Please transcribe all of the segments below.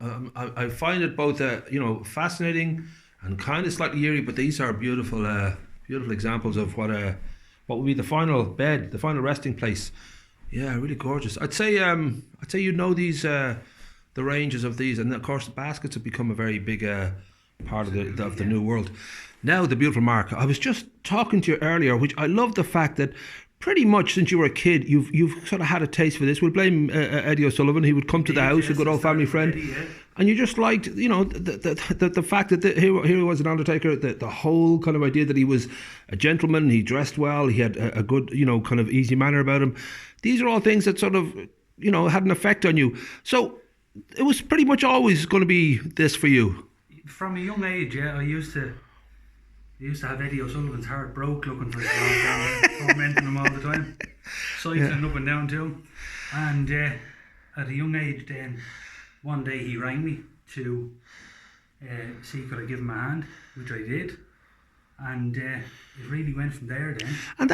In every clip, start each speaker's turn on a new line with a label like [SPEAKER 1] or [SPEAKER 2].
[SPEAKER 1] I find it both fascinating and kind of slightly eerie, but these are beautiful beautiful examples of what would be the final bed, the final resting place. Yeah, really gorgeous. I'd say these the ranges of these, and of course the baskets have become a very big part of the new world. Now, the beautiful Mark, I was just talking to you earlier, which I love the fact that pretty much since you were a kid, you've sort of had a taste for this. We'll blame Eddie O'Sullivan. He would come to the house, a good old family friend, and you just liked, the fact that here he was an undertaker. The whole kind of idea that he was a gentleman, he dressed well, he had a good, kind of easy manner about him. These are all things that sort of, had an effect on you. So it was pretty much always going to be this for you.
[SPEAKER 2] From a young age, yeah, I used to have Eddie O'Sullivan's heart broke looking for his dog, tormenting him all the time, cycling up and down to him. And at a young age then, one day he rang me to see could I give him a hand, which I did. And it really went from there then.
[SPEAKER 1] And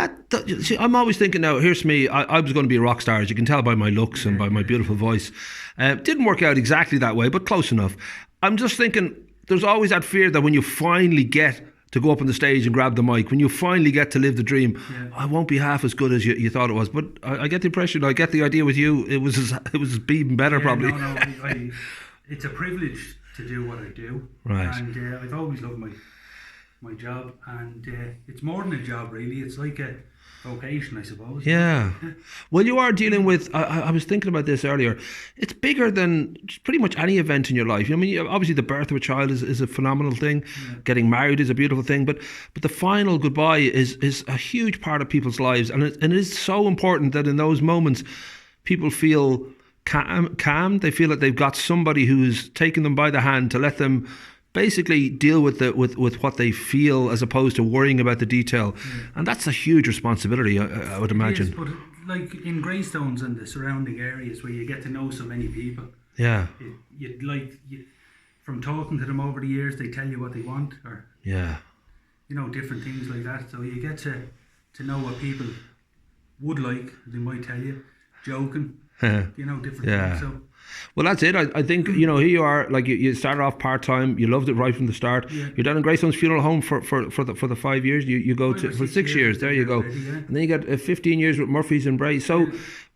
[SPEAKER 1] see, I'm always thinking now, here's me, I was going to be a rock star, as you can tell by my looks and by my beautiful voice. Didn't work out exactly that way, but close enough. I'm just thinking, there's always that fear that when you finally get to go up on the stage and grab the mic, when you finally get to live the dream, I won't be half as good as you thought it was. But I get the impression, I get the idea with you, it was even better probably.
[SPEAKER 2] No, it's a privilege to do what I do.
[SPEAKER 1] Right.
[SPEAKER 2] And I've always loved my job, and it's more than a job really, it's like a vocation, I suppose.
[SPEAKER 1] Yeah. Well, you are dealing with, I was thinking about this earlier, it's bigger than pretty much any event in your life. I mean, obviously the birth of a child is a phenomenal thing. Getting married is a beautiful thing, but the final goodbye is a huge part of people's lives, and it is so important that in those moments people feel calm. They feel that they've got somebody who's taken them by the hand to let them basically deal with what they feel, as opposed to worrying about the detail. And that's a huge responsibility, I would imagine.
[SPEAKER 2] It is, but like in Greystones and the surrounding areas where you get to know so many people, from talking to them over the years, they tell you what they want, or different things like that. So you get to know what people would like. They might tell you, joking, different things. So.
[SPEAKER 1] Well, that's it. I think, here you are, like you started off part-time, you loved it right from the start. You're down in Greystone's Funeral Home for the 5 years. You go for 6 years, there you go. And then you got 15 years with Murphy's and Bray. So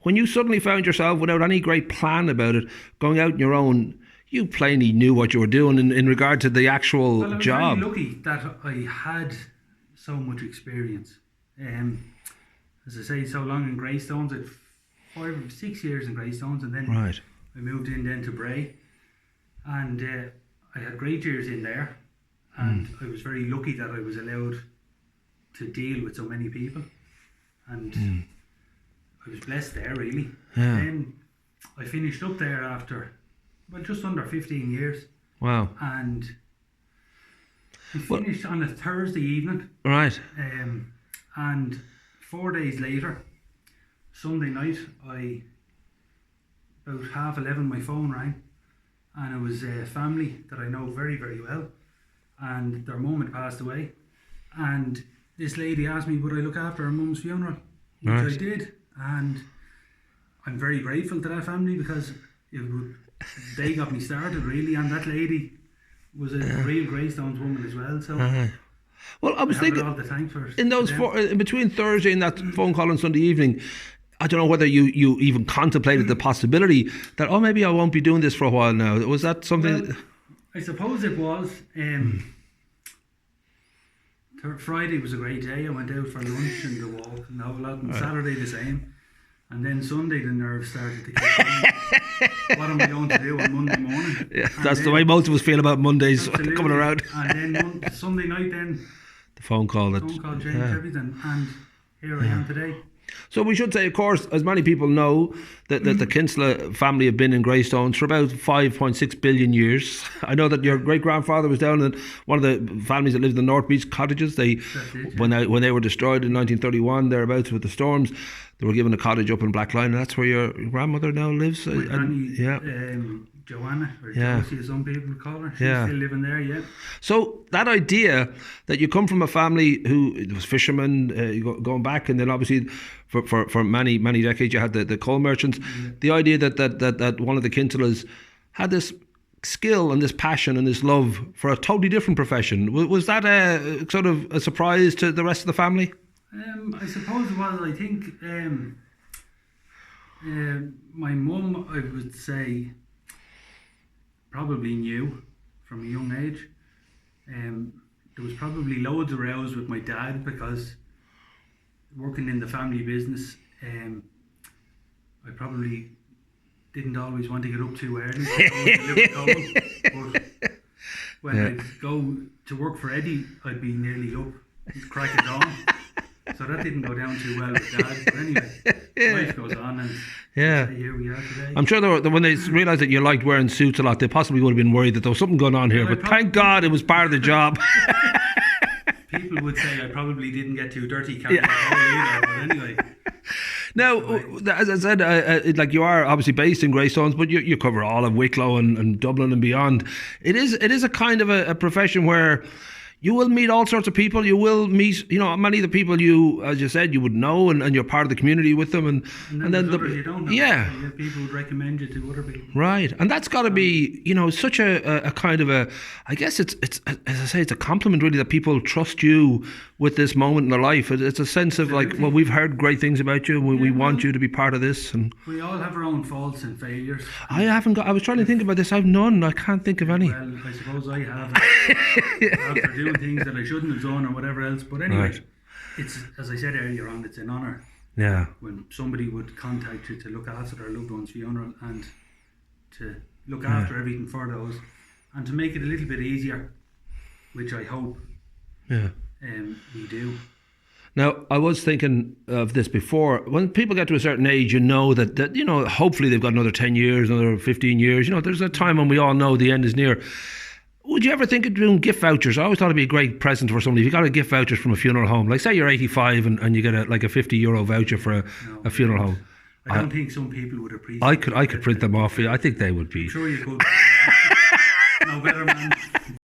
[SPEAKER 1] when you suddenly found yourself, without any great plan about it, going out on your own, you plainly knew what you were doing in regard to the actual job.
[SPEAKER 2] I was very lucky that I had so much experience. As I say, so long in Greystones, I'd 5 or 6 years in Greystones, and then I moved in then to Bray, and I had great years in there, and I was very lucky that I was allowed to deal with so many people, and I was blessed there really. Then I finished up there after just under 15 years.
[SPEAKER 1] Wow.
[SPEAKER 2] And I finished on a Thursday evening.
[SPEAKER 1] Right.
[SPEAKER 2] And 4 days later, Sunday night, about 11:30 my phone rang, and it was a family that I know very, very well, and their mum had passed away, and this lady asked me would I look after her mum's funeral, which I did, and I'm very grateful to that family because they got me started really, and that lady was a real Greystones woman as well, so
[SPEAKER 1] well, I was thinking
[SPEAKER 2] all the time for
[SPEAKER 1] in those in between Thursday and that phone call on Sunday evening, I don't know whether you even contemplated the possibility that, maybe I won't be doing this for a while now. Was that something?
[SPEAKER 2] Well, I suppose it was. Friday was a great day. I went out for lunch and the walk and the whole lot. And Saturday the same. And then Sunday the nerves started to kick in. What am I going to do on Monday morning?
[SPEAKER 1] Yeah, that's the way most of us feel about Mondays coming around.
[SPEAKER 2] And then Sunday night then,
[SPEAKER 1] the phone call
[SPEAKER 2] changed everything. And here I am today.
[SPEAKER 1] So we should say, of course, as many people know, that the Kinsella family have been in Greystones for about 5.6 billion years. I know that your great-grandfather was down in one of the families that lived in the North Beach cottages. When they were destroyed in 1931, thereabouts with the storms, they were given a cottage up in Blackline, and that's where your grandmother now lives.
[SPEAKER 2] My granny, Joanna, or Josie as some people call her. She's still living there,
[SPEAKER 1] So that idea that you come from a family who was fishermen, going back, and then obviously for many decades you had the coal merchants. The idea that one of the Kinsellas had this skill and this passion and this love for a totally different profession. Was that a sort of a surprise to the rest of the family?
[SPEAKER 2] I suppose it was. I think my mum, I would say, probably knew from a young age. There was probably loads of rows with my dad because working in the family business, I probably didn't always want to get up too early but when I'd go to work for Eddie, I'd be nearly up crack of dawn. So that didn't go down too well with Dad. But anyway, life goes on, and here we are today.
[SPEAKER 1] I'm sure when they realised that you liked wearing suits a lot, they possibly would have been worried that there was something going on here. But thank God it was part of the job.
[SPEAKER 2] People would say I probably didn't get too dirty carrying the whole either, but anyway.
[SPEAKER 1] Now, as I said, like you are obviously based in Greystones, but you cover all of Wicklow and Dublin and beyond. It is a kind of a profession where you will meet all sorts of people. You will meet, many of the people you, as you said, you would know, and you're part of the community with them. And then
[SPEAKER 2] others you don't know.
[SPEAKER 1] Yeah.
[SPEAKER 2] People would recommend you to other people.
[SPEAKER 1] Right. And that's got to be, such a kind of a, I guess it's, as I say, it's a compliment really that people trust you with this moment in their life. It's a sense of like, well, we've heard great things about you, and we want you to be part of this. And
[SPEAKER 2] we all have our own faults and failures.
[SPEAKER 1] I was trying to think about this. I've none. I can't think of any.
[SPEAKER 2] Well, I suppose I have. After doing things that I shouldn't have done or whatever else. But anyway, It's, as I said earlier on, it's an honour.
[SPEAKER 1] Yeah.
[SPEAKER 2] When somebody would contact you to look after their loved one's funeral and to look after everything for those, and to make it a little bit easier, which I hope we do.
[SPEAKER 1] Now, I was thinking of this before. When people get to a certain age, that hopefully they've got another 10 years, another 15 years. There's a time when we all know the end is near. Would you ever think of doing gift vouchers? I always thought it'd be a great present for somebody. If you got a gift voucher from a funeral home, like say you're 85 and you get a €50 voucher for a funeral home.
[SPEAKER 2] I don't think some people would appreciate
[SPEAKER 1] I could print them off for you. I think they would be.
[SPEAKER 2] I'm sure you could. No better man.